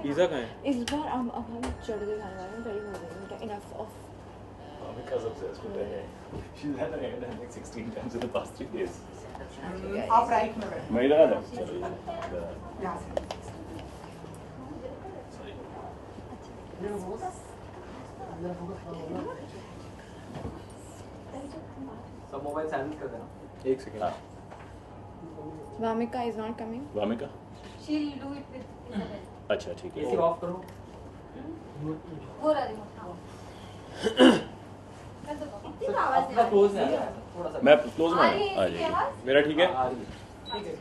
Pizza कहाँ है? इस बार अब हम चढ़ के खाने वाले हैं, करीब हो गए enough of Because obsessed with her hair. She's had her hair done like 16 times in the past 3 days. आप राइट में बैठो। मैं इधर आ जाऊँ? यहाँ से। सब मोबाइल साइलेंट कर देना। एक second. Wamiqa is not coming. Wamiqa? She'll do it with Isabel. अच्छा ठीक है। एसी ऑफ करो। वो रहा रिमोट। कर दो पापा। इतनी आवाज अपना नहीं क्लोज है थोड़ा सा। मैं क्लोज में आ रही हूँ। आ है इसकी जाइए। आवाज? मेरा ठीक है? आ रही है। ठीक है।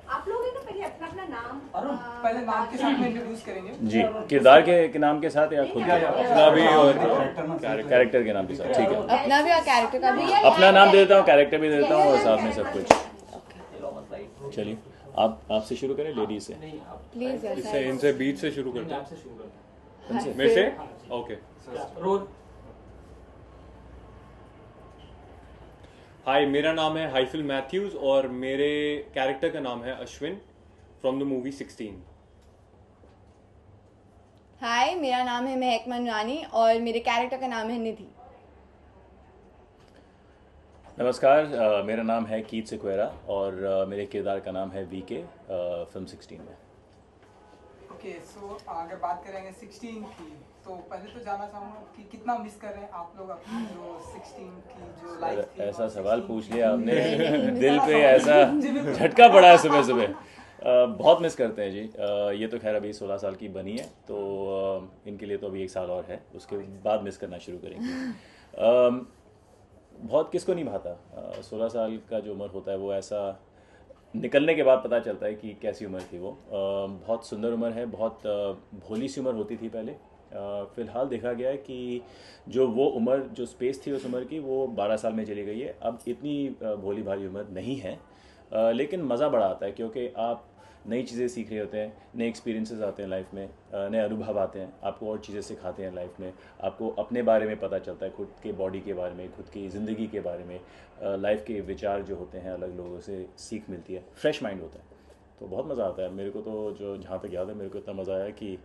आप लोग है ना पहले अपना अपना नाम अरुण पहले नाम के साथ में इंट्रोड्यूस करेंगे। जी किरदार के नाम के साथ या खुद के? अपना भी और कैरेक्टर के नाम के साथ ठीक है। अपना भी और कैरेक्टर का भी। अपना नाम दे देता हूँ, कैरेक्टर भी दे देता हूँ और साथ में सब कुछ। ये लो मत लाइट। चलिए आप आपसे शुरू करें, लेडीज से। नहीं आप प्लीज इससे इनसे बीच से शुरू नहीं करते हैं। आपसे शुरू करते उनसे? मेरे से? ओके। हैं। रोल। हाय, मेरा नाम है हाइफिल मैथ्यूज और मेरे कैरेक्टर का नाम है अश्विन फ्रॉम द मूवी 16। हाय, मेरा नाम है महक मनवानी और मेरे कैरेक्टर का नाम है निधि। नमस्कार, मेरा नाम है कीत सिक्वेरा और मेरे किरदार का नाम है वीके फिल्म 16 में। ओके सो अगर बात करेंगे 16 की तो पहले तो जानना चाहूँगा कि कितना मिस कर रहे हैं आप लोग अपनी जो 16 की जो लाइफ थी। ऐसा और सवाल 16 पूछ की लिया आपने, नहीं, दिल पे ऐसा झटका पड़ा है सुबह सुबह। बहुत मिस करते हैं जी। ये तो खैर अभी 16 साल की बनी है तो इनके लिए तो अभी 1 साल और है, उसके बाद मिस करना शुरू करेंगे। बहुत किसको नहीं भाता 16 साल का जो उम्र होता है वो ऐसा निकलने के बाद पता चलता है कि कैसी उम्र थी वो। बहुत सुंदर उम्र है, बहुत भोली सी उम्र होती थी पहले। फ़िलहाल देखा गया है कि जो वो उम्र, जो स्पेस थी उस उम्र की, वो 12 साल में चली गई है। अब इतनी भोली भाली उम्र नहीं है, लेकिन मज़ा बड़ा आता है क्योंकि आप नई चीज़ें सीख रहे होते हैं, नए एक्सपीरियंसेस आते हैं लाइफ में, नए अनुभव आते हैं, आपको और चीज़ें सिखाते हैं लाइफ में। आपको अपने बारे में पता चलता है, खुद के बॉडी के बारे में, खुद की ज़िंदगी के बारे में, लाइफ के विचार जो होते हैं अलग लोगों से सीख मिलती है, फ्रेश माइंड होता है। तो बहुत मज़ा आता है मेरे को। तो जो जहाँ तक याद है मेरे को इतना मज़ा आया कि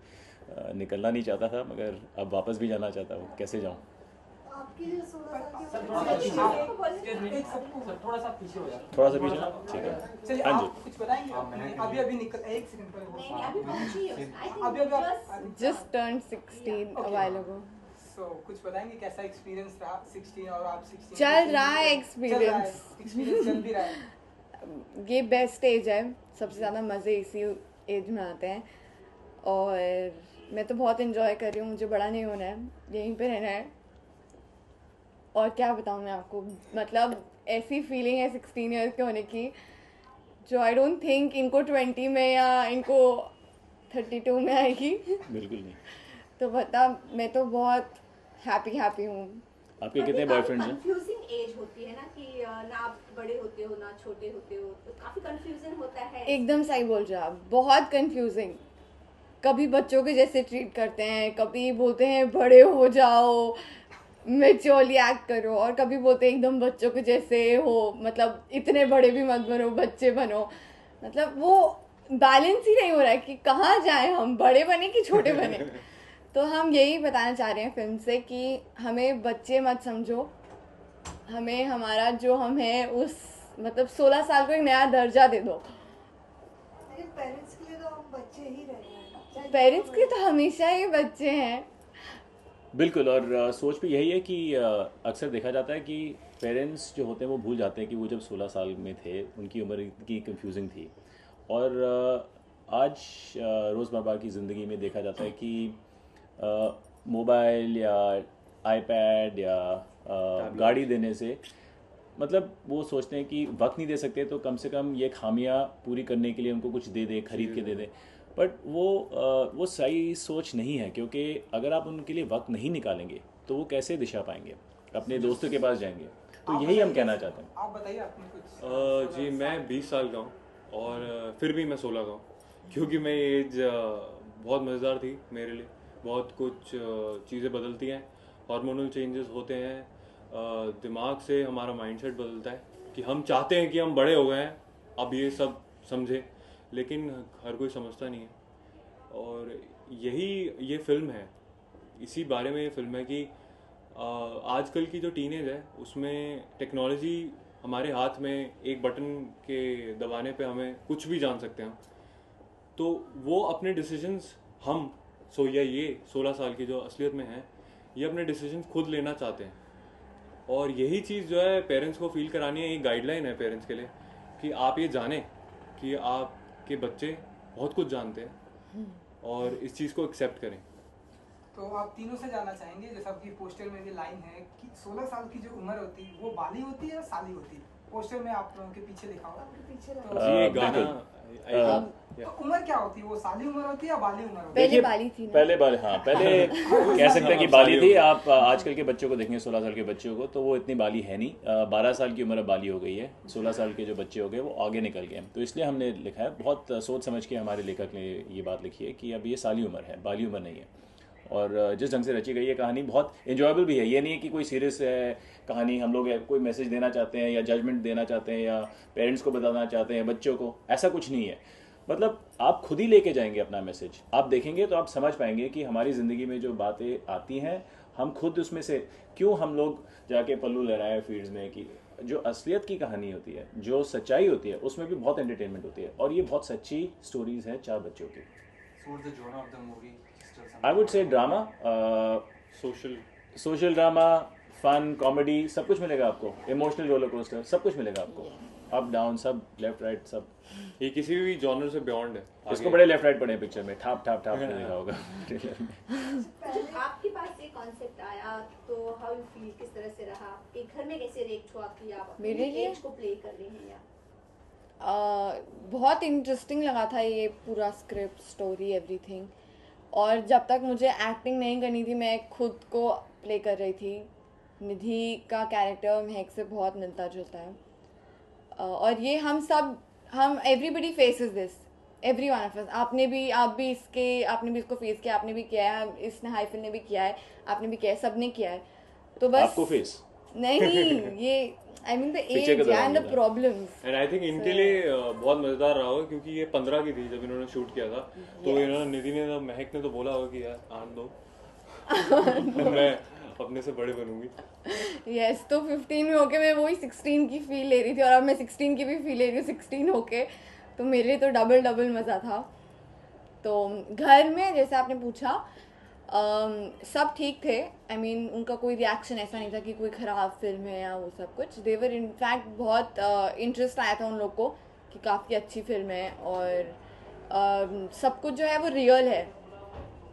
निकलना नहीं चाहता था, मगर अब वापस भी जाना चाहता हूँ। कैसे जाऊँ? आपकी जो 16 साल सर की थोड़ा सा उम्र पीछे सर थोड़ा सा पीछे हो जाओ। थोड़ा सा पीछे? ठीक है। चलिए हाँ जी। आप कुछ बताएंगे अभी निकल 1 सेकंड पहले नहीं नहीं अभी पहुंची है अभी आई आप think Just turned 16 a while ago. सो कुछ बताएंगे कैसा एक्सपीरियंस रहा 16 और आप 16 चल रहा है एक्सपीरियंस। एक्सपीरियंस चल भी रहा है। ये बेस्ट एज है, सबसे ज़्यादा मज़े इसी एज में आते हैं और मैं तो बहुत इन्जॉय कर रही हूँ। मुझे बड़ा नहीं होना है, यहीं पे रहना है। और क्या बताऊँ मैं आपको, मतलब ऐसी फीलिंग है 16 ईयर्स के होने की जो आई डोंट थिंक इनको 20 में या इनको 32 में आएगी। बिल्कुल नहीं। तो बता, मैं तो बहुत हैप्पी हूँ। आपके कितने बॉयफ्रेंड्स हैं? कंफ्यूजिंग एज होती है ना कि ना आप बड़े होते हो ना छोटे होते हो, तो काफी कंफ्यूजन होता है। एकदम सही बोल रहे हो आप, बहुत कंफ्यूजिंग। कभी बच्चों के जैसे ट्रीट करते हैं, कभी बोलते हैं बड़े हो जाओ, मैच्योरली एक्ट करो, और कभी बोलते हैं एकदम बच्चों के जैसे हो, मतलब इतने बड़े भी मत बनो, बच्चे बनो। मतलब वो बैलेंस ही नहीं हो रहा है कि कहाँ जाएं हम, बड़े बने कि छोटे बने। तो हम यही बताना चाह रहे हैं फिल्म से कि हमें बच्चे मत समझो, हमें हमारा जो हम है उस मतलब 16 साल को एक नया दर्जा दे दो। लेकिन पेरेंट्स के लिए तो हम बच्चे ही रह रहे हैं। पेरेंट्स के तो हमेशा ही बच्चे हैं। बिल्कुल। और सोच भी यही है कि अक्सर देखा जाता है कि पेरेंट्स जो होते हैं वो भूल जाते हैं कि वो जब 16 साल में थे उनकी उम्र की कंफ्यूजिंग थी। और आज रोज़मर्रा की ज़िंदगी में देखा जाता है कि मोबाइल या आईपैड या गाड़ी देने से, मतलब वो सोचते हैं कि वक्त नहीं दे सकते तो कम से कम ये खामियां पूरी करने के लिए उनको कुछ दे दें, खरीद के दे दें। बट वो सही सोच नहीं है, क्योंकि अगर आप उनके लिए वक्त नहीं निकालेंगे तो वो कैसे दिशा पाएंगे, अपने दोस्तों के पास जाएंगे। तो यही हम कहना चाहते हैं। आप बताइए आपने कुछ। जी, मैं 20 साल का हूँ और फिर भी मैं 16 का हूँ, क्योंकि मैं एज बहुत मज़ेदार थी मेरे लिए। बहुत कुछ चीज़ें बदलती हैं, हार्मोनल चेंजेस होते हैं, दिमाग से हमारा माइंडसेट बदलता है कि हम चाहते हैं कि हम बड़े हो गए हैं अब ये सब समझे, लेकिन हर कोई समझता नहीं है। और यही ये फिल्म है, इसी बारे में ये फिल्म है कि आजकल की जो टीनेज है उसमें टेक्नोलॉजी हमारे हाथ में, एक बटन के दबाने पे हमें कुछ भी जान सकते हैं। तो वो अपने डिसीजंस हम या ये 16 साल की जो असलियत में है, ये अपने डिसीजंस खुद लेना चाहते हैं। और यही चीज़ जो है पेरेंट्स को फील करानी है, एक गाइडलाइन है पेरेंट्स के लिए कि आप ये जानें कि आपके बच्चे बहुत कुछ जानते हैं और इस चीज़ को एक्सेप्ट करें। तो आप तीनों से जानना चाहेंगे, जैसा आपकी पोस्टर में भी लाइन है कि 16 साल की जो उम्र होती है वो बाली होती है या साली होती है? पोस्टर में आप लोगों के पीछे लिखा होगा। तो ये गाना तो उम्र क्या होती है, वो साली उम्र होती है या बाली उम्र होती है? पहले देखिए, बाली थी ना। पहले बाली, हाँ पहले कह सकते हैं कि बाली थी। आप आजकल के बच्चों को देखेंगे, 16 साल के बच्चों को, तो वो इतनी बाली है नहीं। 12 साल की उम्र बाली हो गई है, 16 साल के जो बच्चे हो गए वो आगे निकल गए। तो इसलिए हमने लिखा है, बहुत सोच समझ के हमारे लेखक ने ये बात लिखी है कि अब ये साली उम्र है, बाली उम्र नहीं है। और जिस ढंग से रची गई है कहानी बहुत इंजॉयबल भी है। ये नहीं है कि कोई सीरियस है कहानी, हम लोग कोई मैसेज देना चाहते हैं या जजमेंट देना चाहते हैं या पेरेंट्स को बताना चाहते हैं बच्चों को, ऐसा कुछ नहीं है। मतलब आप खुद ही लेके जाएंगे अपना मैसेज, आप देखेंगे तो आप समझ पाएंगे कि हमारी ज़िंदगी में जो बातें आती हैं हम खुद उसमें से क्यों हम लोग जाके पल्लू लहराए फील्ड्स में, कि जो असलियत की कहानी होती है, जो सच्चाई होती है, उसमें भी बहुत एंटरटेनमेंट होती है। और ये बहुत सच्ची स्टोरीज हैं 4 बच्चों की। I would say drama, social drama, fun, comedy, सब कुछ मिलेगा आपको। इमोशनल रोलर कोस्टर, सब कुछ मिलेगा आपको। अप डाउन, सब लेफ्ट राइट, सब। ये किसी भी जॉनर से बियॉन्ड है। इसको बड़े लेफ्ट राइट पड़े पिक्चर में, ठाप ठाप ठाप देखा होगा ट्रेलर में। जब आपके पास ये कॉन्सेप्ट आया तो हाउ यू फील, किस तरह से रहा, एक घर में कैसे रिएक्ट हुआ कि आप अपने मेरे लिए? एज को प्ले कर रहे हैं या बहुत इंटरेस्टिंग लगा था ये पूरा स्क्रिप्ट, स्टोरी, एवरीथिंग। और जब तक मुझे एक्टिंग नहीं करनी थी, मैं खुद को प्ले कर रही थी। निधि का कैरेक्टर महक से बहुत मिलता जुलता है। और ये हम everybody faces this, every one of us. आप भी इसको फेस किया, आपने भी किया है, इसने हाइफिल ने भी किया है, आपने भी किया है, सबने किया है। तो बस आपको फेस नहीं, ये आई मीन द पीछे एज के दौरान एंड द होता है। प्रॉब्लम्स। एंड आई थिंक इनके लिए बहुत मज़ेदार रहा होगा, क्योंकि ये 15 की थी जब इन्होंने शूट किया था। तो इन्होंने, निधि ने, महक ने तो बोला होगा कि यार आन दो मैं अपने से बड़े बनूंगी। यस, तो 15 में होके मैं वही 16 की फील ले रही थी, और अब मैं 16 की भी फील ले रही हूँ 16 होके। तो मेरे लिए तो डबल मज़ा था। तो घर में जैसे आपने पूछा, सब ठीक थे। आई मीन उनका कोई रिएक्शन ऐसा नहीं था कि कोई ख़राब फिल्म है या वो सब कुछ। देवर इनफैक्ट बहुत इंटरेस्ट आया था उन लोग को कि काफ़ी अच्छी फिल्म है, और सब कुछ जो है वो रियल है।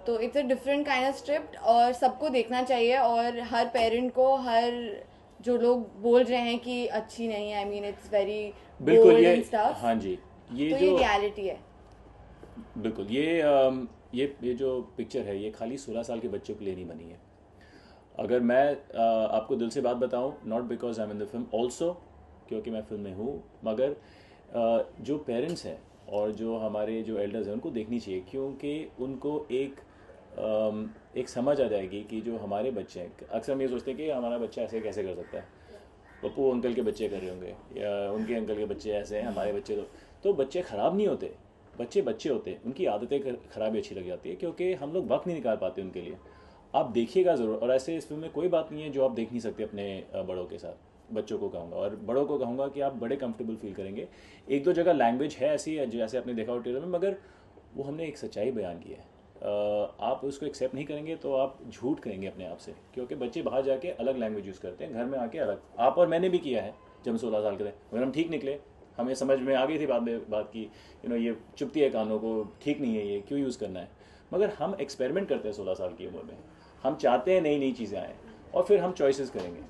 तो it's a different kind of script, और सबको देखना चाहिए। और हर पेरेंट को, हर जो लोग बोल रहे हैं कि अच्छी नहीं है, आई मीन इट्स वेरी बिल्कुल बोल्ड ये, एंड स्टफ, हाँ जी, ये तो जो ये रियलिटी है। बिल्कुल ये जो पिक्चर है, ये खाली 16 साल के बच्चों के लिए नहीं बनी है। अगर मैं आपको दिल से बात बताऊं, not because I am in the film, also क्योंकि मैं फिल्म में हूँ, मगर जो पेरेंट्स हैं और जो हमारे जो एल्डर्स हैं उनको देखनी चाहिए, क्योंकि उनको एक समझ आ जाएगी कि जो हमारे बच्चे हैं, अक्सर हम ये सोचते हैं कि हमारा बच्चा ऐसे कैसे कर सकता है, पप्पू अंकल के बच्चे कर रहे होंगे या उनके अंकल के बच्चे ऐसे हैं, हमारे बच्चे तो बच्चे ख़राब नहीं होते, बच्चे होते हैं, उनकी आदतें खराबी अच्छी लग जाती है, क्योंकि हम लोग वक्त नहीं निकाल पाते उनके लिए। आप देखिएगा ज़रूर। और ऐसे इस फिल्म में कोई बात नहीं है जो आप देख नहीं सकते अपने बड़ों के साथ। बच्चों को कहूँगा और बड़ों को कहूँगा कि आप बड़े कंफर्टेबल फील करेंगे। एक दो जगह लैंग्वेज है ऐसी जैसे आपने देखा हो ट्रेलर में, मगर वो हमने एक सच्चाई बयान की है। आप उसको एक्सेप्ट नहीं करेंगे तो आप झूठ करेंगे अपने आप से, क्योंकि बच्चे बाहर जाके अलग लैंग्वेज यूज़ करते हैं, घर में आके अलग। आप और मैंने भी किया है जब हम 16 साल के थे, मगर हम ठीक निकले, हमें समझ में आ गई थी बाद में बात की, ये चुभती है कानों को, ठीक नहीं है, ये क्यों यूज़ करना है। मगर हम एक्सपेरिमेंट करते हैं 16 साल की उम्र में, हम चाहते हैं नई नई चीज़ें आएँ और फिर हम चॉइसेस करेंगे।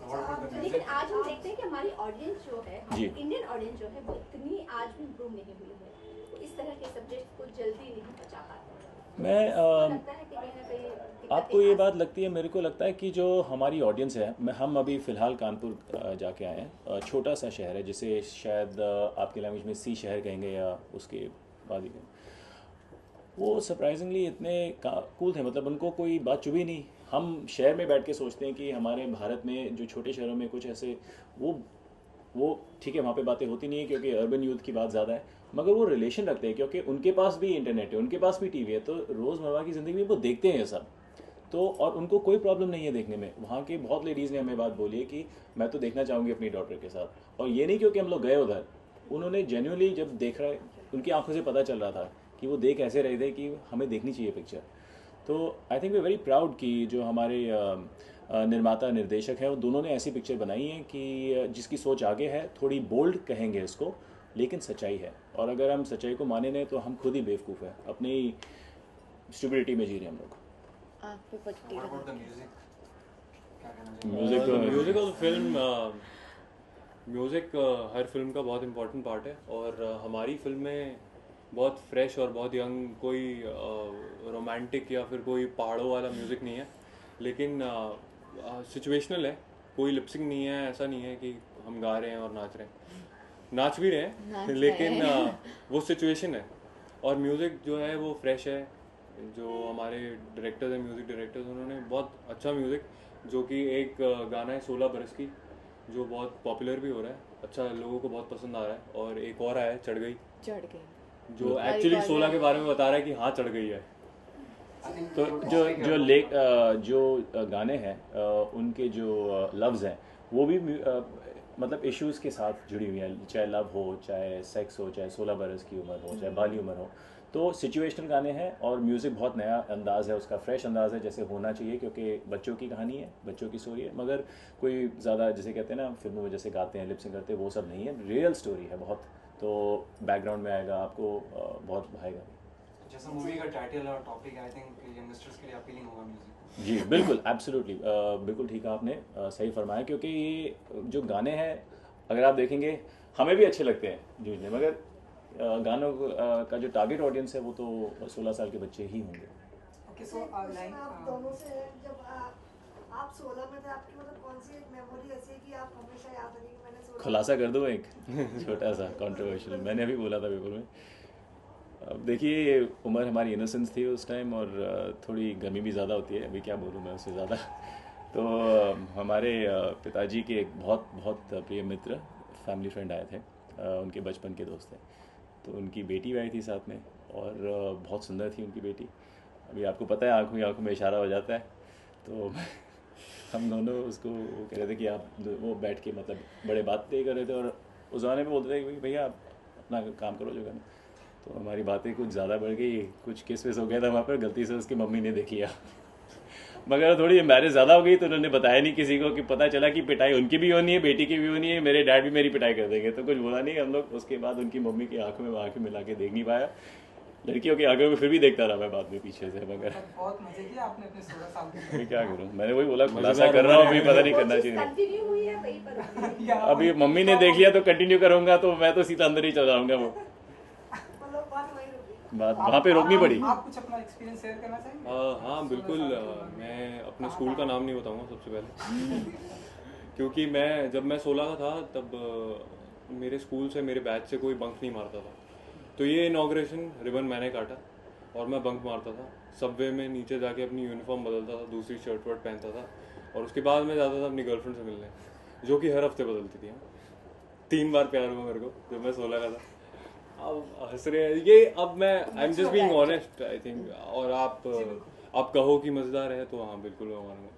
लेकिन आज हम देखते हैं कि हमारी ऑडियंस जो है, जी। इंडियन ऑडियंस जो है, वो इतनी आज भी इम्प्रूव नहीं हुई है। तो इस तरह के सब्जेक्ट को जल्दी नहीं पचा पाते। मैं लगता है कि कहीं ना कहीं दिक्कतें आपको ये आ बात लगती है, मेरे को लगता है कि जो हमारी ऑडियंस है, हम अभी फ़िलहाल कानपुर जाके आए हैं। छोटा सा शहर है जिसे शायद आपकी लैंग्वेज में सी शहर कहेंगे या उसके बाद ही कहेंगे। वो सरप्राइजिंगली इतने कूल थे, मतलब उनको कोई बात चुभी नहीं। हम शहर में बैठ के सोचते हैं कि हमारे भारत में जो छोटे शहरों में कुछ ऐसे वो वो ठीक है, वहाँ पे बातें होती नहीं है क्योंकि अर्बन यूथ की बात ज़्यादा है, मगर वो रिलेशन रखते हैं क्योंकि उनके पास भी इंटरनेट है, उनके पास भी टीवी है, तो रोज़मर्रा की ज़िंदगी में वो देखते हैं ये सब। तो और उनको कोई प्रॉब्लम नहीं है देखने में। वहाँ की बहुत लेडीज़ ने हमें बात बोली है कि मैं तो देखना चाहूँगी अपनी डॉटर के साथ, और ये नहीं क्योंकि हम लोग गए उधर, उन्होंने जेन्युइनली जब देख रहा है, उनकी आंखों से पता चल रहा था कि वो देख ऐसे रहे थे कि हमें देखनी चाहिए पिक्चर। तो I think we very proud कि जो हमारे निर्माता निर्देशक हैं वो दोनों ने ऐसी पिक्चर बनाई है कि जिसकी सोच आगे है, थोड़ी बोल्ड कहेंगे इसको, लेकिन सच्चाई है। और अगर हम सच्चाई को माने नहीं तो हम खुद ही बेवकूफ़ हैं, अपनी स्टुबिडिटी में जी रहे हैं हम लोग। आँख पे पट्टी What लगा। about the music? क्या कहना चाहिए? Music of film, music her film का बहुत इम्पोर्टेंट पार्ट है, और हमारी फिल्म में बहुत फ्रेश और बहुत यंग, कोई रोमांटिक या फिर कोई पहाड़ों वाला म्यूज़िक नहीं है, लेकिन सिचुएशनल है, कोई लिपसिंग नहीं है, ऐसा नहीं है कि हम गा रहे हैं और नाच रहे हैं, नाच भी रहे नाच हैं रहे लेकिन हैं। वो सिचुएशन है। और म्यूज़िक जो है वो फ्रेश है। जो हमारे डायरेक्टर्स हैं, म्यूज़िक डायरेक्टर्स, उन्होंने बहुत अच्छा म्यूज़िक, जो कि एक गाना है 16 बरस की, जो बहुत पॉपुलर भी हो रहा है, अच्छा लोगों को बहुत पसंद आ रहा है, और एक और आया है चढ़ गई, चढ़ गई। जो एक्चुअली 16 के बारे में बता रहा है कि हाँ चढ़ गई है। तो जो गाने हैं उनके जो लफ्ज़ हैं वो भी मतलब इश्यूज़ के साथ जुड़ी हुई हैं, चाहे लव हो, चाहे सेक्स हो, चाहे 16 बरस की उम्र हो, चाहे बाली उम्र हो। तो सिचुएशनल गाने हैं, और म्यूज़िक बहुत नया अंदाज़ है, उसका फ्रेश अंदाज़ है, जैसे होना चाहिए, क्योंकि बच्चों की कहानी है, बच्चों की स्टोरी है, मगर कोई ज़्यादा जैसे कहते हैं ना फिल्मों में जैसे गाते हैं, लिपसिंग करते हैं, वो सब नहीं है, रियल स्टोरी है बहुत। तो बैकग्राउंड में आएगा, आपको बहुत भाएगा। जैसा मूवी का टाइटल और टॉपिक, आई थिंक यंगस्टर्स के लिए अपीलिंग होगा म्यूजिक। जी बिल्कुल, एब्सोल्युटली, बिल्कुल ठीक है आपने, सही फरमाया, क्योंकि ये जो गाने हैं अगर आप देखेंगे हमें भी अच्छे लगते हैं जूझने, मगर गानों का जो टारगेट ऑडियंस है वो तो 16 साल के बच्चे ही होंगे। ओके, सो क्वेश्चन आप दोनों से है, जब आप 16 में थे, आपकी मतलब कौन सी एक मेमोरी ऐसी है कि आप हमेशा याद रखेंगे मैंने 16 खुलासा कर दो एक छोटा सा कंट्रोवर्शियल, मैंने अभी बोला था पेपर में। अब देखिए, उम्र हमारी इनोसेंस थी उस टाइम, और थोड़ी गर्मी भी ज़्यादा होती है, अभी क्या बोलूँ मैं उससे ज़्यादा। तो हमारे पिताजी के एक बहुत बहुत प्रिय मित्र, फैमिली फ्रेंड आए थे, उनके बचपन के दोस्त थे, तो उनकी बेटी आई थी साथ में, और बहुत सुंदर थी उनकी बेटी। अभी आपको पता है आँखों ही आँखों में इशारा हो जाता है, तो हम दोनों उसको वो कह रहे थे कि आप, वो बैठ के मतलब बड़े बातें कर रहे थे, और उस ज़माने में बोलते थे कि भैया आप अपना काम करो जो करना। तो हमारी बातें कुछ ज़्यादा बढ़ गई, कुछ किस विस हो गया था वहाँ पर, गलती से उसकी मम्मी ने देख लिया मगर थोड़ी एम्बैरेस ज़्यादा हो गई, तो उन्होंने बताया नहीं किसी को, कि पता चला कि पिटाई उनकी भी होनी है, बेटी की भी होनी है, मेरे डैड भी मेरी पिटाई कर देंगे, तो कुछ बोला नहीं हम लोग। उसके बाद उनकी मम्मी की आंखों में आंखें मिला के देख नहीं पाया, लड़कियों की आंखों में फिर भी देखता रहा मैं बाद में पीछे से, मगर बहुत मजे किए आपने अपने 16 साल के। मैं क्या करूँ, मैंने वही बोला खुलासा कर रहा हूँ, अभी पता नहीं करना चाहिए। कंटिन्यू हुई है वहीं पर। अभी मम्मी ने देख लिया तो कंटिन्यू करूँगा, तो मैं तो सीधा अंदर ही चल जाऊँगा, वो मतलब बात वही रुकी। बात वहाँ पे रोकनी पड़ी। आप कुछ अपना एक्सपीरियंस शेयर करना चाहेंगे? हाँ बिल्कुल, मैं अपने स्कूल का नाम नहीं बताऊंगा सबसे पहले क्योंकि मैं जब मैं 16 का था तब मेरे स्कूल से, मेरे बैच से कोई बंक नहीं मारता था। तो ये इनॉग्रेशन रिबन मैंने काटा और मैं बंक मारता था, सबवे में नीचे जाके अपनी यूनिफॉर्म बदलता था, दूसरी शर्ट वर्ट पहनता था, और उसके बाद मैं जाता था अपनी गर्लफ्रेंड से मिलने, जो कि हर हफ्ते बदलती थी। 3 बार प्यार हुआ मेरे को जब मैं 16 का था। अब हंस रहे हैं ये, अब मैं I am just being honest I think. और आप कहो कि मजेदार है तो हाँ बिल्कुल मैं मानूंगा।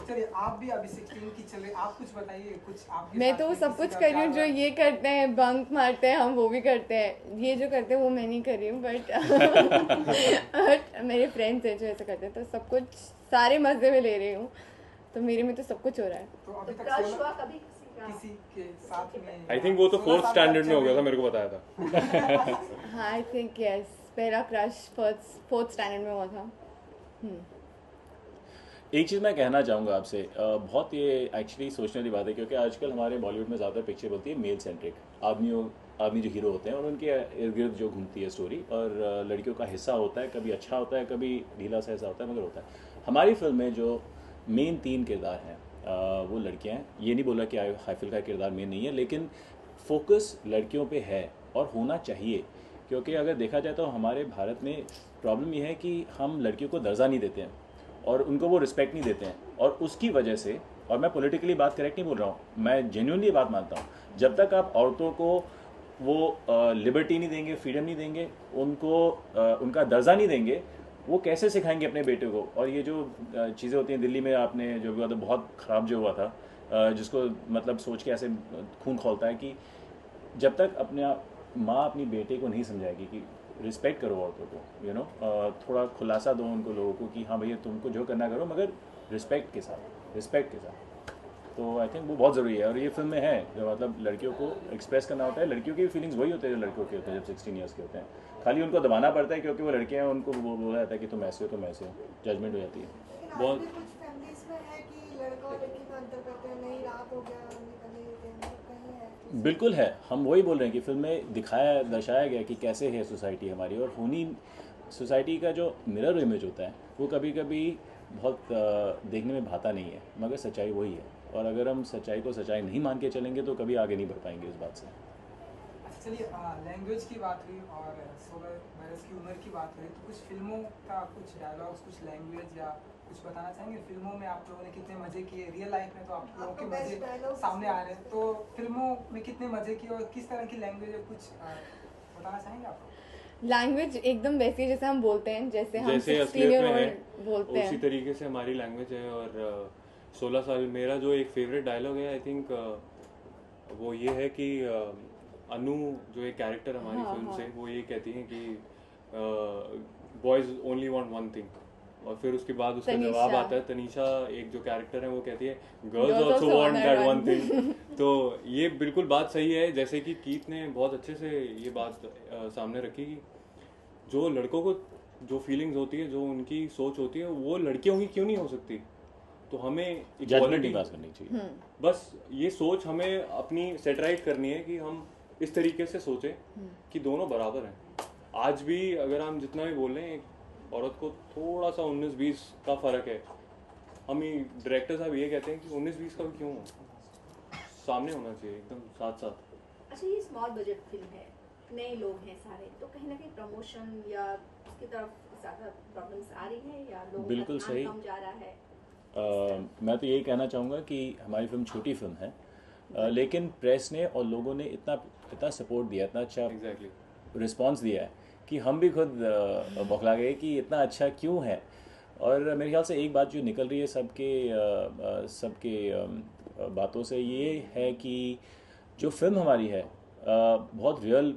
चलिए आप भी अभी 16 की चल रही, आप कुछ बताइए, कुछ आपके मैं साथ तो में सब किसी कुछ का कर रही हूँ, जो प्यार ये करते हैं, बंक मारते हैं, हम वो भी करते हैं। ये जो करते हैं वो मैं नहीं कर रही हूँ, बट मेरे फ्रेंड्स हैं जो ऐसे करते हैं, तो सब कुछ सारे मजे में ले रही हूँ, तो मेरे में तो सब कुछ हो रहा है। तो अभी तक क्रश 16 हुआ कभी किसी के साथ में? आई थिंक वो तो 4th 16 स्टैंडर्ड में हो साल गया था, का मेरे को बताया था। हाँ आई थिंक यस, पहला क्रश 4th स्टैंडर्ड में हुआ था। एक चीज़ मैं कहना चाहूँगा आपसे, बहुत ये एक्चुअली सोचने वाली बात है, क्योंकि आजकल हमारे बॉलीवुड में ज़्यादा पिक्चर बोलती है मेल सेंट्रिक, आदमी जो हीरो होते हैं और उनके इर्द गिर्द जो घूमती है स्टोरी, और लड़कियों का हिस्सा होता है, कभी अच्छा होता है, कभी ढीला सा हिस्सा होता है, मगर होता है। हमारी फिल्म में जो मेन 3 किरदार हैं वो लड़कियाँ हैं। ये नहीं बोला कि हाइफिल का किरदार मेन नहीं है, लेकिन फोकस लड़कियों पे है और होना चाहिए, क्योंकि अगर देखा जाए तो हमारे भारत में प्रॉब्लम ये है कि हम लड़कियों को दर्जा नहीं देते हैं और उनको वो रिस्पेक्ट नहीं देते हैं, और उसकी वजह से और मैं पॉलिटिकली बात करेक्ट नहीं बोल रहा हूँ, मैं जेन्युइनली बात मानता हूँ। जब तक आप औरतों को वो लिबर्टी नहीं देंगे, फ्रीडम नहीं देंगे, उनको उनका दर्जा नहीं देंगे, वो कैसे सिखाएंगे अपने बेटे को। और ये जो चीज़ें होती हैं दिल्ली में, आपने जो भी हुआ था बहुत ख़राब जो हुआ था, जिसको मतलब सोच के ऐसे खून खौलता है कि जब तक अपने माँ अपनी बेटे को नहीं समझाएगी कि रिस्पेक्ट करो औरतों को, यू नो, थोड़ा खुलासा दो उनको, लोगों को, कि हाँ भैया तुमको जो करना करो मगर रिस्पेक्ट के साथ। तो आई थिंक वो बहुत ज़रूरी है। और ये फिल्म में है जो मतलब लड़कियों को एक्सप्रेस करना होता है। लड़कियों की फीलिंग्स वही होते हैं जो लड़कियों के होते हैं जब 16 ईयर्स के होते हैं, खाली उनको दबाना पड़ता है क्योंकि वो लड़कियाँ हैं, उनको वो बोला जाता है कि तुम ऐसे हो, तुम ऐसे हो, जजमेंट हो जाती है। लेकिन बहुत- आज भी कुछ फैमिलीज में है कि लड़का और लड़की में अंतर करते हैं, नहीं रात हो गया निकलने देंगे, कहीं है। बिल्कुल है, हम वही बोल रहे हैं कि फिल्म में दर्शाया गया कि कैसे है सोसाइटी हमारी, और होनी सोसाइटी का जो मिरर इमेज होता है वो कभी कभी बहुत देखने में भाता नहीं है, मगर सच्चाई वही है। और अगर हम सच्चाई को सच्चाई नहीं मान के चलेंगे तो कभी आगे नहीं बढ़ पाएंगे इस बात से। अच्छा चलिए, लैंग्वेज की बात हुई और 16 बरस की उम्र की बात हुई, तो कुछ फिल्मों का कुछ डायलॉग्स, कुछ लैंग्वेज या कुछ बताना चाहेंगे? फिल्मों में आप लोगों ने कितने मजे किए, रियल लाइफ में तो आप लोगों के आपका best मजे dialogue सामने आ रहे हैं, तो फिल्मों में कितने मजे किए और किस तरह की लैंग्वेज है, कुछ बताना चाहेंगे आप? लैंग्वेज एकदम वैसी है जैसे हम बोलते हैं, जैसे हम जैसे 16 असलियत ईयर में है ओल्ड बोलते उसी हैं। तरीके से हमारी लैंग्वेज है। और 16 साल मेरा जो एक फेवरेट डायलॉग है, आई थिंक वो ये है कि अनु जो एक कैरेक्टर हमारी हाँ, फिल्म हाँ। से, वो ये कहती हैं कि boys only want one thing, और फिर उसके बाद उसका तनीषा। जवाब आता है, तनीषा एक जो कैरेक्टर है वो कहती है girls Girls also also want want that that one one thing. तो ये बिल्कुल बात सही है, जैसे कि कीथ ने बहुत अच्छे से ये बात सामने रखी कि जो लड़कों को जो फीलिंग्स होती है, जो उनकी सोच होती है, वो लड़कियों की क्यों नहीं हो सकती। तो हमें जजमेंट equality- नहीं पास करनी चाहिए। बस ये सोच हमें अपनी सेटराइट करनी है कि हम इस तरीके से सोचें कि दोनों बराबर हैं। आज भी अगर हम जितना भी बोल रहे हैं, एक औरत को थोड़ा सा 19-20 का फ़र्क है, हम ही डायरेक्टर साहब ये कहते हैं कि 19-20 का भी क्यों हो, सामने होना चाहिए एकदम साथ साथ। अच्छा, ये स्मॉल बजट फिल्म है, नए लोग हैं सारे, तो कहीं ना कहीं प्रमोशन या उसकी तरफ ज़्यादा प्रॉब्लम्स आ रही है या लोगों का बिल्कुल ध्यान सही। कम जा रहा है? मैं तो यही कहना चाहूँगा कि हमारी फिल्म छोटी फिल्म है, लेकिन प्रेस ने और लोगों ने इतना सपोर्ट दिया, इतना अच्छा एग्जैक्टली। रिस्पांस दिया है कि हम भी खुद बौखला गए कि इतना अच्छा क्यों है। और मेरे ख्याल से एक बात जो निकल रही है सबके बातों से, ये है कि जो फिल्म हमारी है बहुत रियल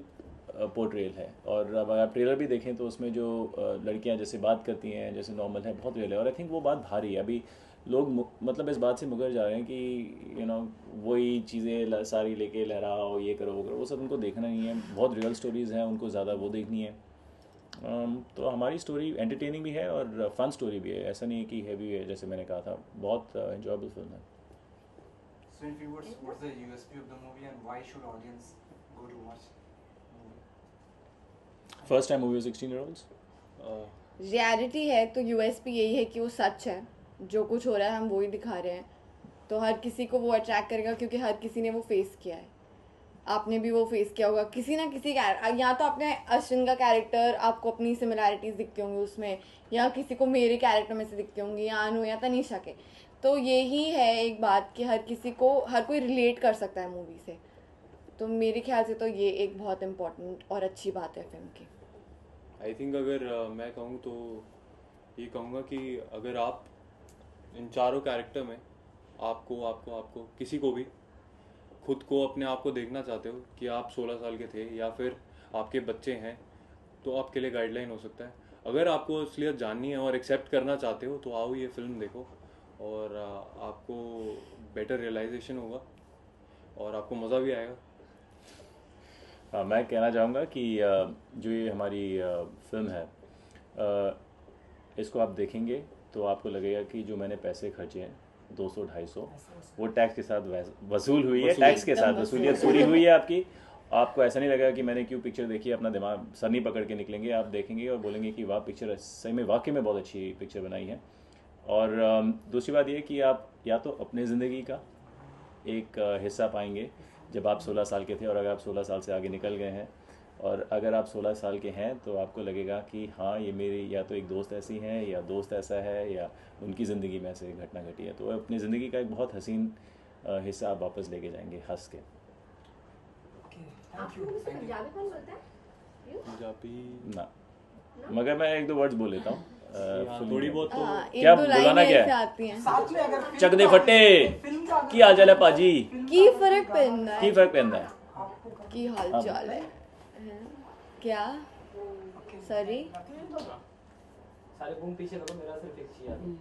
पोर्ट्रेल है। और अब अगर आप ट्रेलर भी देखें तो उसमें जो लड़कियां जैसे बात करती हैं, जैसे नॉर्मल है, बहुत रियल है। और आई थिंक वो बात भारी है। अभी लोग मतलब इस बात से मुकर जा रहे हैं कि वही चीज़ें सारी लेके लहराओ, ये करो वो करो, वो सब उनको देखना नहीं है। बहुत रियल स्टोरीज़ हैं, उनको ज़्यादा वो देखनी है। तो हमारी स्टोरी एंटरटेनिंग भी है और फन स्टोरी भी है, ऐसा नहीं है कि हैवी है। जैसे मैंने कहा था, बहुत एंजॉयबल फिल्म है। So in few words, what's the USP of the movie and why should audience go to watch movie? First time movie 16-year-olds। Reality है तो यूएसपी यही है कि वो सच है, जो कुछ हो रहा है हम वही दिखा रहे हैं, तो हर किसी को वो अट्रैक्ट करेगा क्योंकि हर किसी ने वो फेस किया है। आपने भी वो फेस किया होगा किसी ना किसी या तो आपने अश्विन का कैरेक्टर, आपको अपनी सिमिलैरिटीज़ दिखती होंगी उसमें, या किसी को मेरे कैरेक्टर में से दिखती होंगी, या अनु या तनीषा के। तो यही है एक बात कि हर कोई रिलेट कर सकता है मूवी से। तो मेरे ख्याल से तो ये एक बहुत इम्पोर्टेंट और अच्छी बात है फिल्म की। आई थिंक अगर मैं कहूँ तो ये कहूँगा कि अगर आप इन चारों कैरेक्टर में आपको किसी को भी खुद को अपने आप को देखना चाहते हो कि आप 16 साल के थे या फिर आपके बच्चे हैं, तो आपके लिए गाइडलाइन हो सकता है। अगर आपको असलियत जाननी है और एक्सेप्ट करना चाहते हो तो आओ ये फिल्म देखो, और आपको बेटर रियलाइजेशन होगा और आपको मज़ा भी आएगा। हाँ, मैं कहना चाहूँगा कि जो ये हमारी फिल्म है, इसको आप देखेंगे तो आपको लगेगा कि जो मैंने पैसे खर्चे हैं 200-250 वो टैक्स के साथ वसूल हुई है, टैक्स के साथ वसूलियत पूरी हुई है आपकी। आपको ऐसा नहीं लगेगा कि मैंने क्यों पिक्चर देखी है, अपना दिमाग सर नहीं पकड़ के निकलेंगे। आप देखेंगे और बोलेंगे कि वाह, पिक्चर सही में वाकई में बहुत अच्छी पिक्चर बनाई है। और दूसरी बात ये कि आप या तो अपने ज़िंदगी का एक हिस्सा पाएंगे जब आप 16 साल के थे, और अगर आप 16 साल से आगे निकल गए हैं और अगर आप 16 साल के हैं तो आपको लगेगा कि हाँ ये मेरी या तो एक दोस्त ऐसी हैं या दोस्त ऐसा है या उनकी ज़िंदगी में ऐसे घटना घटी है, तो अपनी ज़िंदगी का एक बहुत हसीन हिस्सा आप वापस लेके जाएंगे हंस के। आपको मुझसे पंजाबी कौन बोलता है? You? पंजाबी ना, मगर मैं एक दो वर्ड्स बोल लेता हूँ। हाँ, थोड़ी बहुत तो हाँ, क्या एक दो बुलाना लाइनें क्या है? ऐसे आती हैं। साथ में अगर फिल्म चक दे का- फटे फिल्म का अगर- की हाल चाल है पाजी, की फर्क पड़ता की है, फर्क पैंदा है। की हाल चाल है क्या सॉरी सारे घूम पीछे करो, मेरा सिर्फ एक चीज आती है।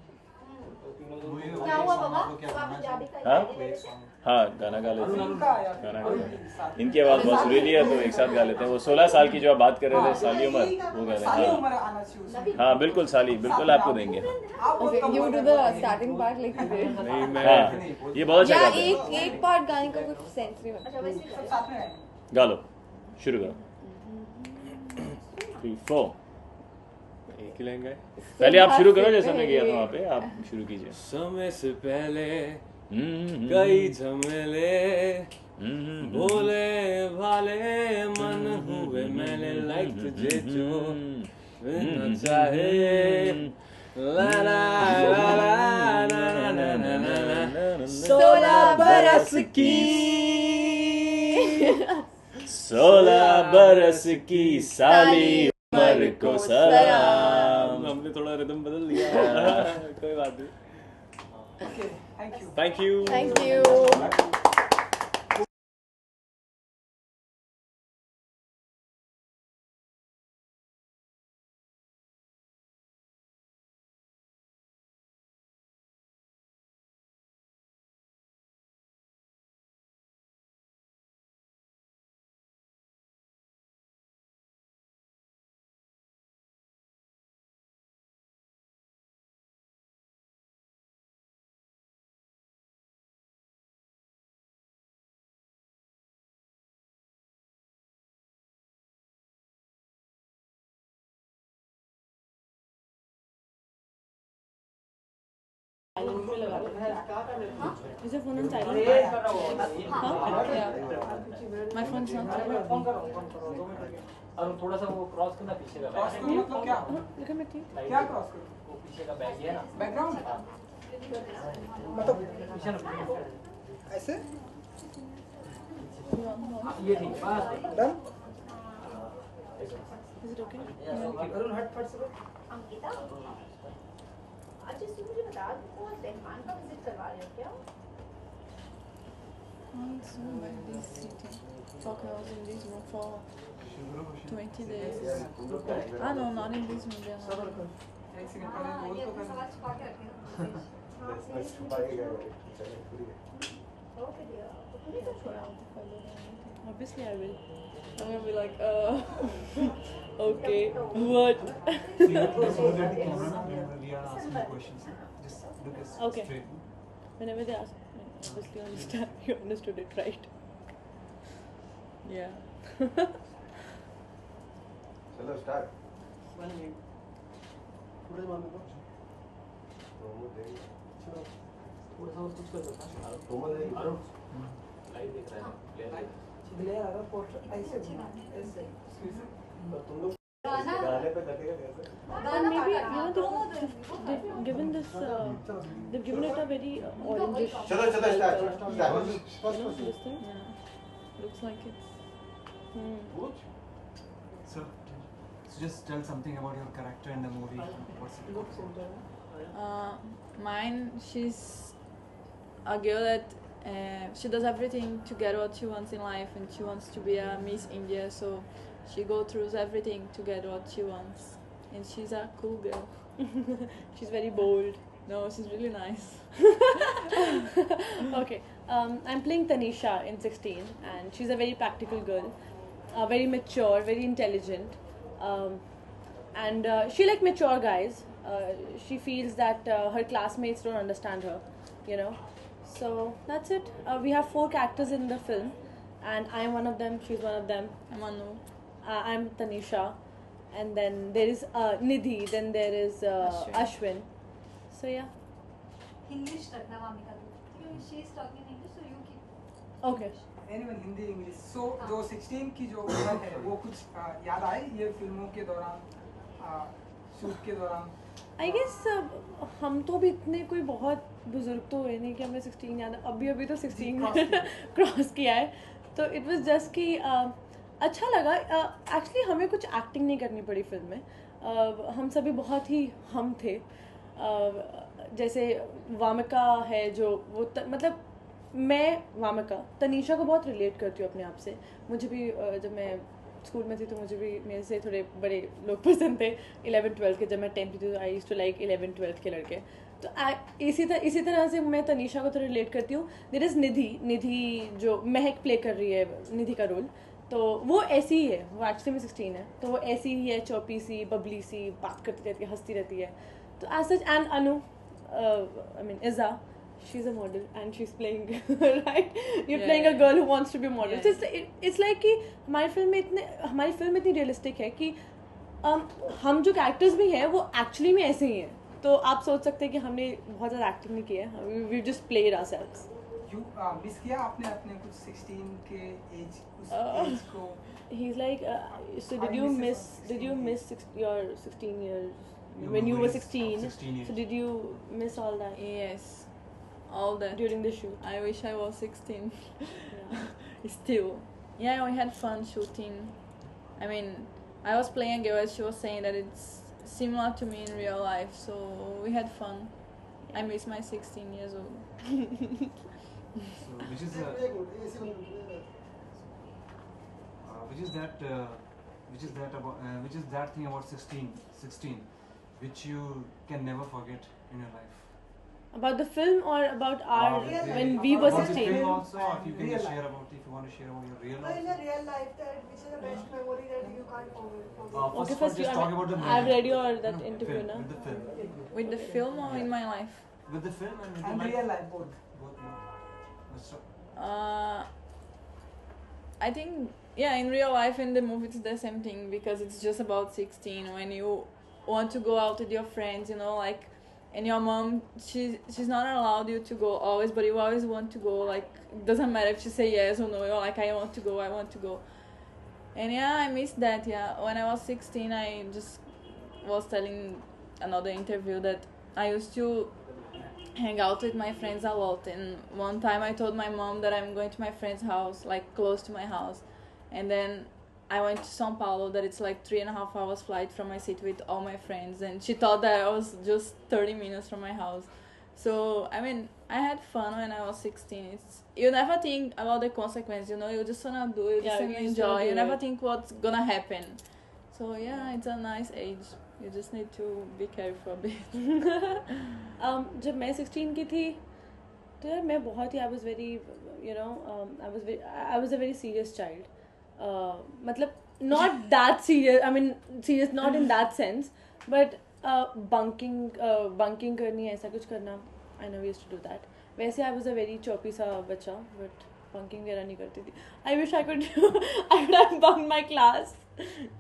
तो तीनों लोग क्या हुआ बाबा? क्या तो आप गाना पंजाबी का हाँ? गाने ले लेते हैं? हाँ गाना गा लेते फिल्म हैं, का या गाना कोई गा भी लेते साथ हैं। में। इनकी आवाज़ बहुत सुरीली है तो एक साथ गा लेते हैं। वो 16 साल की जो आप बात कर रहे थे, साली उम्र, वो गा सारी रहे हैं। उम्र आना चाहिए उसमें। हाँ बिल्कुल साली, बिल्कुल आपको देंगे। आप बहुत ओके कम यू बोल डू रहे द हो। स्टार्टिंग पार्ट लाइक नहीं मैं हाँ ये बहुत अच्छा या गाते हैं। एक पार्ट गाने का कुछ सेंस नहीं अच्छा बनता। वैसे सब साथ में गाएंगे। गा लो, शुरू करो। 3 4 एक ही लहंगा है। पहले आप शुरू करो, जैसे मैं गया था वहाँ पे, आप शुरू कीजिए। समय से पहले हम्म, कई झमेले हम्म, भोले भाले मन हुए मैंने लाइक तुझे जो न चाहे ला ला ला ला ना ना ना ना ना 16 बरस की 16 बरस की साली उम्र को सलाम। हमने थोड़ा रिदम बदल दिया कोई बात नहीं। Okay thank you. Thank you thank you. Is your phone on silent? My phone's not silent. Phone कर रहा हूँ, दो मिनट। अरुण थोड़ा सा वो क्रॉस करना पीछे का क्रॉस बैग। करो मतलब क्या? Look at my teeth. क्या क्रॉस करो? वो पीछे का बैग ही है ना। बैकग्राउंड? हाँ, मतलब पीछे ना। ऐसे? हाँ, ये ठीक है, बस। Done? Is it okay? Arun हट फट से। अंकिता अच्छा तुम मुझे बता दो वो रहमान का विजिट करवा रहे हो क्या? Soon when this sitting. Fuck, I was in this room for 20 days. Ah no, not in this room. They are not. एक सेकंड पहले बोल तो कर। ओके डियर तो तुम्हें क्या छोड़ा? Obviously, I will. I'm gonna be like, okay, what? We are asking questions. Just look us Okay. straight. Whenever they ask, I obviously understand. You understood it, right? Yeah. चलो start. थोड़ा सा और कुछ कर सकता है। अरुण लाइव देख रहा है, प्लेयर देख रहा है। ले आ रहा पोर्ट्रेट ऐसे ऐसे। तुम लोग गाने पे लगेगा कैसे? And maybe you know they've given this they've given it a very orangish. चलो चलो start color. Start. You know this thing? Yeah. Looks like it's. So just tell something about your character in the movie. What's it? Mine, she's a girl that she does everything to get what she wants in life, and she wants to be a Miss India, so she goes through everything to get what she wants, and she's a cool girl. She's very bold. No, she's really nice. Okay, I'm playing Tanisha in 16, and she's a very practical girl, very mature, very intelligent, and she like mature guys. She feels that her classmates don't understand her, you know. So that's it. We have 4 characters in the film, and I'm one of them. She's one of them. I'm Anu. I'm Tanisha, and then there is Nidhi. Then there is Ashwin. So yeah. English रखना मामी का तो she is talking in English so you keep Okay. Anyone Hindi English so जो 16 की जो उम्र है वो कुछ याद आए ये फिल्मों के दौरान शूट के दौरान? आई गेस हम तो भी इतने कोई बहुत बुजुर्ग तो हुए नहीं कि हमें 16 याद है, अभी तो 16 क्रॉस किया है, तो इट वाज जस्ट कि अच्छा लगा। एक्चुअली हमें कुछ एक्टिंग नहीं करनी पड़ी फिल्म में, हम सभी बहुत ही हम थे। जैसे वामिका है जो वो मतलब मैं वामिका तनीषा को बहुत रिलेट करती हूँ अपने आप से। मुझे भी जब मैं स्कूल में थी तो मुझे भी मेरे से थोड़े बड़े लोग पसंद थे 11th-12th के। जब मैं 10th थी तो I used to like 11th-12th के लड़के। तो इसी तरह से मैं तनीषा को थोड़ा रिलेट करती हूँ। देयर इज़ निधि जो महक प्ले कर रही है निधि का रोल, तो वो ऐसी ही है, वो एक्चुअली में 16 है, तो वो ऐसी ही है, चौपी सी बबली सी, बात करती रहती है, हंसती रहती है। तो as such and Anu I mean इज़ा, she's a model and she's playing right, you're playing a girl who wants to be a model. So it's like कि हमारी फिल्म इतनी रियलिस्टिक है कि हम जो कैरेक्टर्स भी हैं वो एक्चुअली में ऐसे ही हैं। तो आप सोच सकते हैं कि हमने बहुत ज़्यादा एक्टिंग नहीं किया है, we just played ourselves. Miss किया आपने अपने कुछ 16 के एज को? He's like so did you miss your 16 years when you were 16? So did you miss all that? Yes, all that during the shoot. I wish I was 16. Still, yeah, we had fun shooting. I mean, I was playing a girl, she was saying that it's similar to me in real life, so we had fun. I miss my 16 years old. So which is that thing about 16 which you can never forget in your life? About the film or about our when we were 16? The film also, if you can just share about, if you want to share about your real life. In a real life, that which is the best memory that you can't forget. Okay, first just talk about the movie. I've read your that interview, na? With the film. With the film or in my life? With the film and with And the real life, both. Let's talk. I think, yeah, in real life in the movie it's the same thing, because it's just about 16 when you want to go out with your friends, you know, like, and your mom, she's not allowed you to go always, but you always want to go, like, it doesn't matter if she say yes or no, you're like, I want to go. And yeah, I missed that. Yeah, when I was 16, I just was telling another interview that I used to hang out with my friends a lot, and one time I told my mom that I'm going to my friend's house, like close to my house, and then I went to São Paulo, that it's like 3.5 hours flight from my city with all my friends, and she thought that I was just 30 minutes from my house. So I mean, I had fun when I was 16. You never think about the consequences, you know, you just wanna do it, you just wanna enjoy, you never think what's gonna happen. So yeah, it's a nice age. You just need to be careful a bit. जब मैं 16 की थी तो यार मैं बहुत ही I was very, you know, I was a very serious child. मतलब not that serious, I mean serious not in that sense, but bunking करनी ऐसा कुछ करना, I never used to do that. वैसे I was a very choppy सा बच्चा, but bunking वगैरह नहीं करती थी. I wish I could have bunked my class.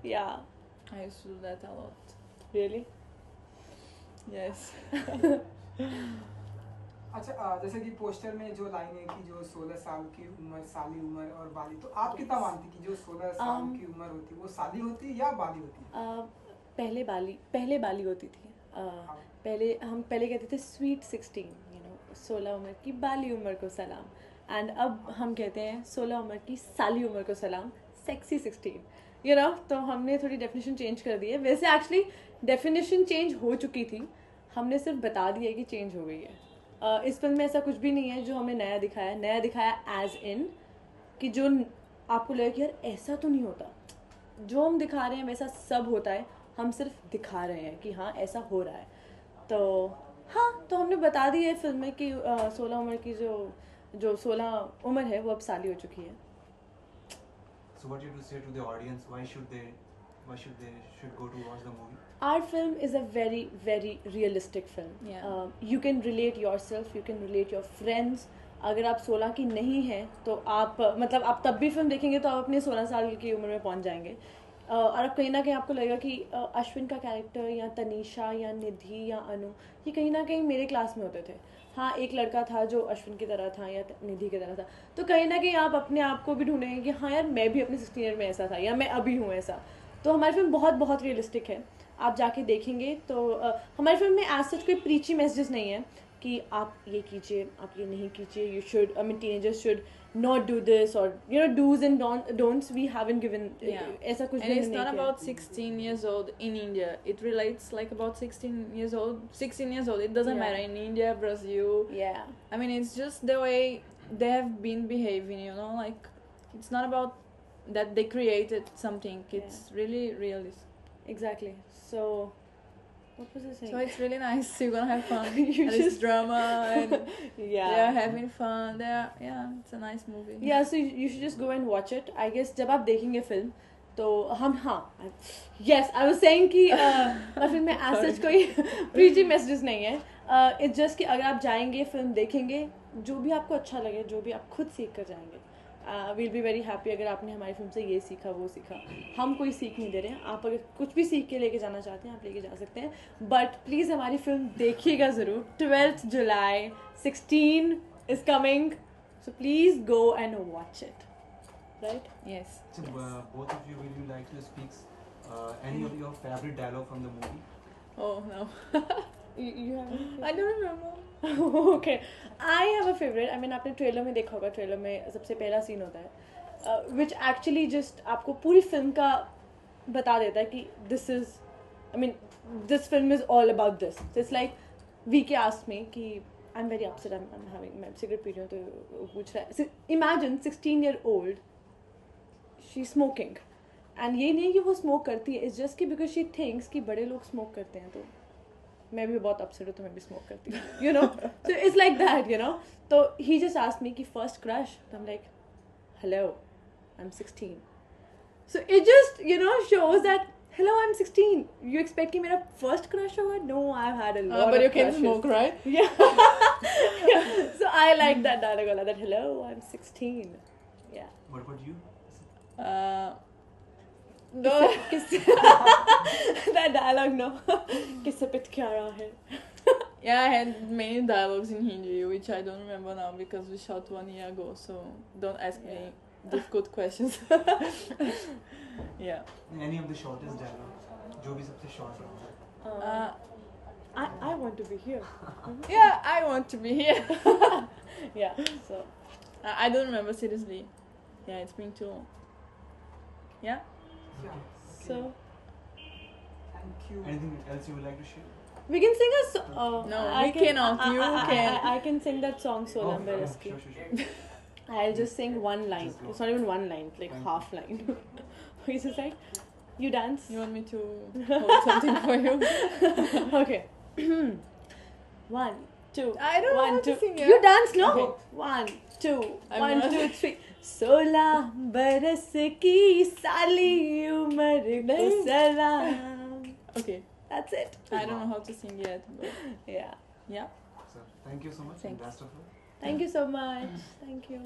Yeah. I used to do that a lot. Really? Yes. अच्छा, जैसे कि पोस्टर में जो लाइन है कि जो 16 साल की उम्र, साली उम्र और बाली, तो आप कितना मानती कि जो 16 साल की उम्र होती है वो साली होती है या बाली होती है? पहले बाली होती थी। हम पहले कहते थे स्वीट 16, यू नो, 16 उम्र की बाली उम्र को सलाम, एंड अब हम कहते हैं 16 उम्र की साली उम्र को सलाम, सेक्सी 16, यू नो। तो हमने थोड़ी डेफिनेशन चेंज कर दी है। वैसे एक्चुअली डेफिनेशन चेंज हो चुकी थी, हमने सिर्फ बता दिया कि चेंज हो गई है। इस फिल्म में ऐसा कुछ भी नहीं है जो हमें नया दिखाया एज इन कि जो आपको लगे कि यार ऐसा तो नहीं होता, जो हम दिखा रहे हैं वैसा सब होता है, हम सिर्फ दिखा रहे हैं कि हाँ ऐसा हो रहा है। तो हाँ, तो हमने बता दी है फिल्म में कि 16 उम्र की जो 16 उम्र है वो अब साली हो चुकी है। So what you to say to the audience? Why should they go to watch the movie? Our film is a very, very realistic film. Yeah. You can relate yourself, you can relate your friends. अगर आप 16 की नहीं हैं तो आप मतलब आप तब भी फिल्म देखेंगे तो आप अपने 16 साल की उम्र में पहुंच जाएंगे। और अब कहीं ना कहीं आपको लगेगा कि अश्विन का कैरेक्टर या तनीषा या निधि या अनु ये कहीं ना कहीं मेरे क्लास में होते थे. हाँ, एक लड़का था जो अश्विन की तरह था या निधि की तरह था, तो कहीं ना कहीं आप अपने आप को भी ढूंढेंगे कि हाँ यार मैं भी अपने 16 ईयर में ऐसा था या मैं अभी हूँ ऐसा. तो हमारी फिल्म बहुत बहुत रियलिस्टिक है. आप जाके देखेंगे तो हमारी फिल्म में एज सच कोई प्रीची मैसेजेस नहीं है कि आप ये कीजिए, आप ये नहीं कीजिए, you should, I mean teenagers should not do this, or you know, do's and don'ts we haven't given. ऐसा कुछ and it's not about 16 years old in India. It relates like about 16 years old. 16 years old, it doesn't matter in India, Brazil. I mean, it's just the way they have been behaving, you know, like it's not about that they created something. It's really realistic. Exactly. So what was I saying? So it's really nice. You're gonna have fun. And it's drama and they are having fun. It's a nice movie. Yeah, so you should just go and watch it. I guess जब आप देखेंगे film तो हम yes, I was saying कि film में as such कोई preachy messages नहीं है. It's just कि अगर आप जाएंगे फिल्म देखेंगे, जो भी आपको अच्छा लगे, जो भी आप खुद सीख कर जाएंगे, we'll be very happy अगर आपने हमारी फिल्म से ये सीखा वो सीखा. हम कोई सीख नहीं दे रहे हैं. आप अगर कुछ भी सीख के लेके जाना चाहते हैं आप लेके जा सकते हैं, बट प्लीज़ हमारी फिल्म देखिएगा ज़रूर. 12th July 16 is coming, so please go and watch it. Right? Yes. So both of you, will you like to speak any of your favorite dialogue from the movie? Oh no. You have I don't remember. Okay, I have a favorite. I mean, आपने trailer में देखा होगा. Trailer में सबसे पहला scene होता है which actually just आपको पूरी फिल्म का बता देता है कि this is, I mean, this film is all about this. So it's like VK asked me कि I'm very upset. I'm having मैं cigarette पी रही हूँ तो पूछ रहा है. Imagine 16-year-old she's smoking and ये नहीं कि वो smoke करती है. It's just कि because she thinks कि बड़े लोग smoke करते हैं तो मैं भी बहुत अपसेट हूँ तो मैं भी स्मोक करती हूँ, you know. So it's like that, you know. तो he just asked me कि first crush. तो I'm like, hello, I'm 16. So it just, you know, shows that hello, I'm 16. You expect कि मेरा first crush होगा? No, I've had a lot but of you can crushes. smoke, right? Yeah. So I like that dialogue a lot. That hello, I'm 16. Yeah. What about you? No. That dialogue, no. किससे पिट क्या रहा है? Yeah, I had many dialogues in Hindi, which I don't remember now because we shot 1 year ago. So don't ask me difficult questions. Yeah. Any of the shortest dialogue? जो भी सबसे short रहा. I want to be here. Yeah, I want to be here. Yeah. So I don't remember seriously. Yeah, it's been too long. Yeah. So Thank you. Anything else you would like to share? we can sing a song. No, we cannot. You can. I can sing that song Sola Bereski. Sure. I'll just sing one line. It's not even one line, like half line. He's just like, you dance. You want me to hold something for you? Okay. 1, 2. I don't know one, how to two. sing it. You dance, no? 1, 2. I'm 1, not. 2, 3. 16 बरस की साली उम्र को सलाम. Okay. That's it. I don't know how to sing yet, but Yeah. yeah. So, thank you so much. Thanks. And best of luck. Thank you so much. Thank you.